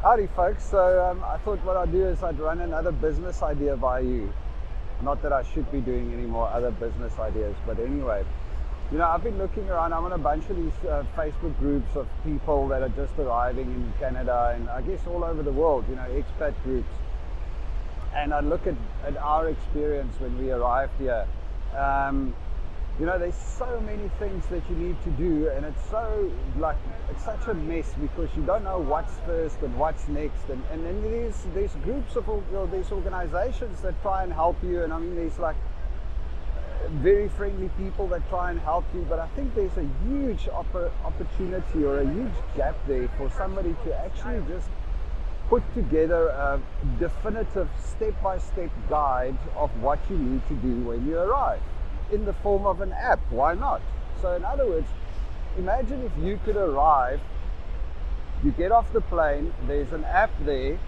Howdy folks, so I thought what I'd do is I'd run another business idea by you. Not that I should be doing any more other business ideas, but anyway. I've been looking around, I'm on a bunch of these Facebook groups of people that are just arriving in Canada and I guess all over the world, expat groups. And I look at our experience when we arrived here. There's so many things that you need to do, and it's such a mess because you don't know what's first and what's next. And then there's groups of these organizations that try and help you, and I mean there's very friendly people that try and help you, but I think there's a huge opportunity or a huge gap there for somebody to actually just put together a definitive step-by-step guide of what you need to do when you arrive in the form of an app. Why not? So in other words, imagine if you could arrive, you get off the plane, there's an app there.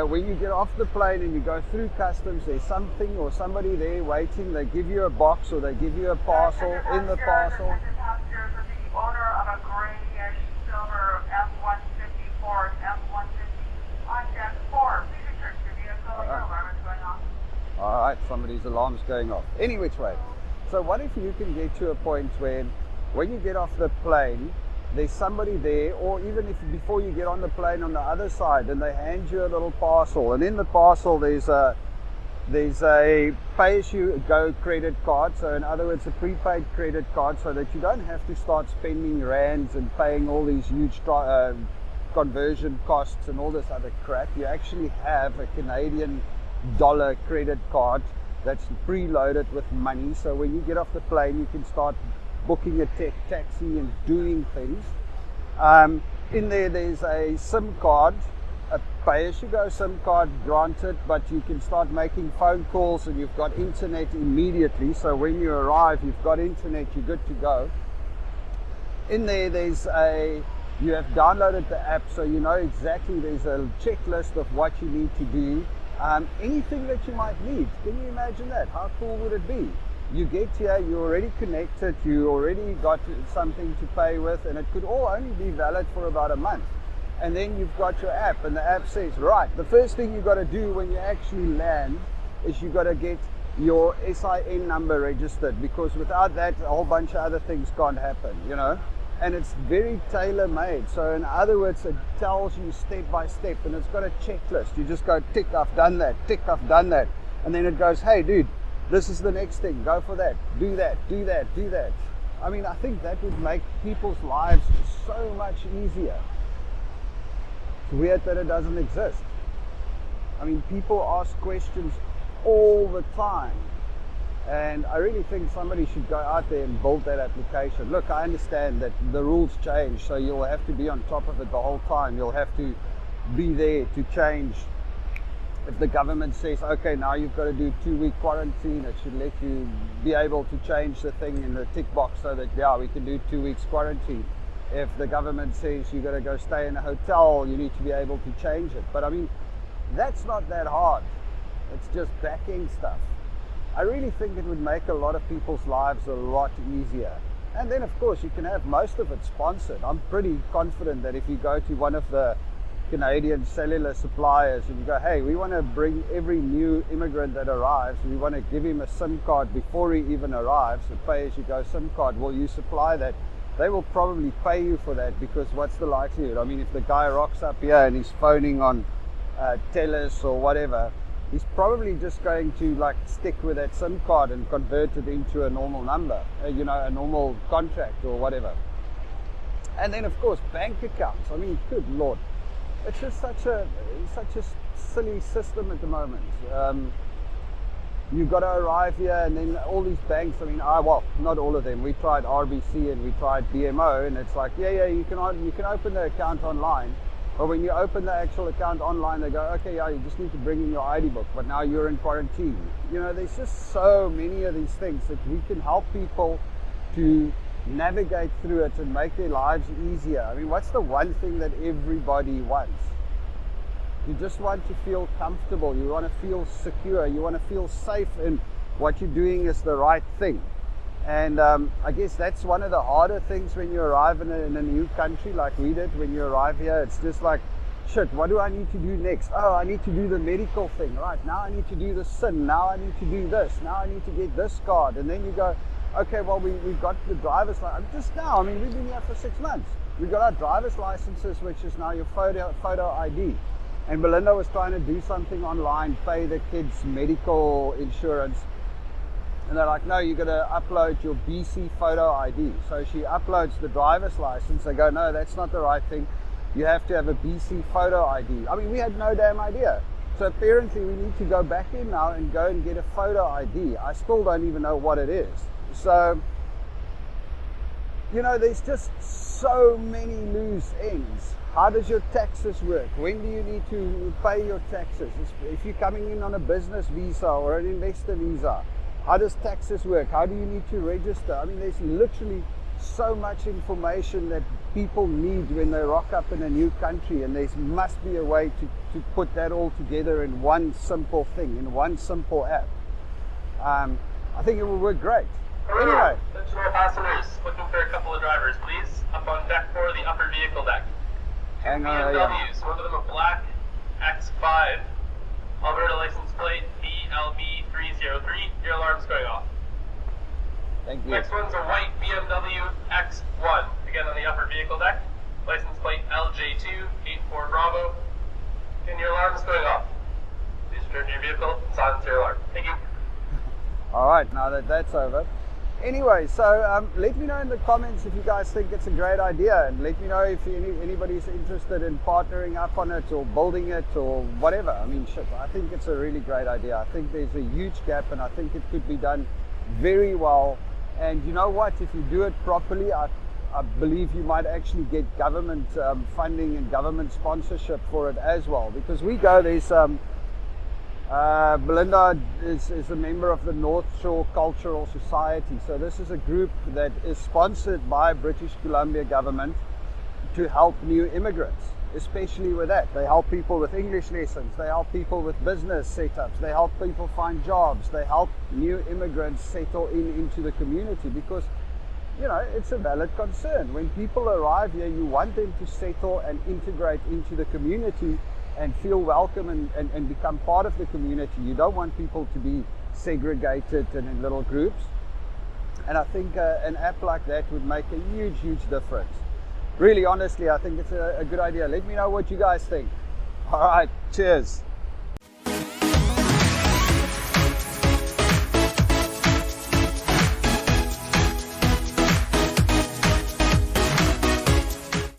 When you get off the plane and you go through customs, there's something or somebody there waiting. They give you a box or they give you a parcel. In the parcel, the owner of a grayish silver F-150 Ford F-150 on deck 4. Please return to your vehicle. Your alarm is going off. All right, somebody's alarm's going off. Any which way. So what if you can get to a point where when you get off the plane, there's somebody there, or even if before you get on the plane on the other side, and they hand you a little parcel, and in the parcel there's a pay-as-you-go credit card. So in other words, a prepaid credit card, so that you don't have to start spending rands and paying all these huge conversion costs and all this other crap. You actually have a Canadian dollar credit card that's preloaded with money, so when you get off the plane you can start booking a taxi and doing things. In there's a SIM card, a pay-as-you-go SIM card granted, but you can start making phone calls and you've got internet immediately, so when you arrive you've got internet, you're good to go. In there's you have downloaded the app, so you know exactly, there's a checklist of what you need to do. Anything that you might need. Can you imagine that? How cool would it be? You get here, you're already connected, you already got something to pay with, and it could all only be valid for about a month. And then you've got your app, and the app says, right, the first thing you've got to do when you actually land is you've got to get your SIN number registered, because without that, a whole bunch of other things can't happen, And it's very tailor-made. So in other words, it tells you step by step, and it's got a checklist. You just go tick, I've done that, tick, I've done that. And then it goes, hey dude, this is the next thing, go for that, do that, do that, do that. I mean, I think that would make people's lives so much easier. It's weird that it doesn't exist. I mean, people ask questions all the time. And I really think somebody should go out there and build that application. Look, I understand that the rules change, so you'll have to be on top of it the whole time. You'll have to be there to change. If the government says, okay, now you've got to do 2-week quarantine, it should let you be able to change the thing in the tick box so that, yeah, we can do 2 weeks quarantine. If the government says you've got to go stay in a hotel, you need to be able to change it. But I mean, that's not that hard. It's just back-end stuff. I really think it would make a lot of people's lives a lot easier. And then of course you can have most of it sponsored. I'm pretty confident that if you go to one of the Canadian cellular suppliers and you go, hey, we want to bring every new immigrant that arrives, we want to give him a SIM card before he even arrives, a pay-as-you-go SIM card, will you supply that? They will probably pay you for that, because what's the likelihood? I mean, if the guy rocks up here and he's phoning on TELUS or whatever, he's probably just going to stick with that SIM card and convert it into a normal number, a normal contract or whatever. And then of course bank accounts. I mean, good Lord, it's just such a silly system at the moment. You've got to arrive here, and then all these banks. I mean, well, not all of them. We tried RBC and we tried BMO, and it's like, yeah, you can open the account online. But when you open the actual account online, they go, okay, yeah, you just need to bring in your ID book, but now you're in quarantine. There's just so many of these things that we can help people to navigate through it and make their lives easier. I mean, what's the one thing that everybody wants? You just want to feel comfortable. You want to feel secure. You want to feel safe in what you're doing is the right thing. And I guess that's one of the harder things when you arrive in a new country like we did when you arrive here. It's just like shit, what do I need to do next? Oh, I need to do the medical thing, right? Now I need to do the SIN, now I need to do this, now I need to get this card. And then you go, okay, well, we've got the driver's license. Just now, I mean, we've been here for 6 months. We've got our driver's licenses, which is now your photo ID. And Belinda was trying to do something online, pay the kids' medical insurance. And they're like, no, you're going to upload your BC photo ID. So she uploads the driver's license. They go, no, that's not the right thing. You have to have a BC photo ID. I mean, we had no damn idea. So apparently we need to go back in now and go and get a photo ID. I still don't even know what it is. So, you know, there's just so many loose ends. How does your taxes work? When do you need to pay your taxes? If you're coming in on a business visa or an investor visa, how does taxes work? How do you need to register? I mean, there's literally so much information that people need when they rock up in a new country, and there must be a way to put that all together in one simple thing, in one simple app. I think it will work great. Anyway. Additional passengers looking for a couple of drivers, please. Up on deck 4, the upper vehicle deck. Hang on. BMWs, one of them a black X5, Alberta license plate BLB303. Your alarm's going off. Thank you. Next one's a white BMW X1, again on the upper vehicle deck. License plate LJ284 Bravo. And your alarm's going off. Please return to your vehicle and silence your alarm. Thank you. All right, now that that's over. Anyway, so let me know in the comments if you guys think it's a great idea, and let me know if anybody's interested in partnering up on it or building it or whatever. I mean, shit, I think it's a really great idea. I think there's a huge gap, and I think it could be done very well. And you know what? If you do it properly, I believe you might actually get government funding and government sponsorship for it as well. Because we go, there's Belinda is a member of the North Shore Cultural Society. So this is a group that is sponsored by British Columbia government to help new immigrants, especially with that. They help people with English lessons, they help people with business setups, they help people find jobs, they help new immigrants settle into the community, because, you know, it's a valid concern. When people arrive here, you want them to settle and integrate into the community and feel welcome and become part of the community. You don't want people to be segregated and in little groups. And I think an app like that would make a huge, huge difference. Really, honestly, I think it's a good idea. Let me know what you guys think. All right, cheers.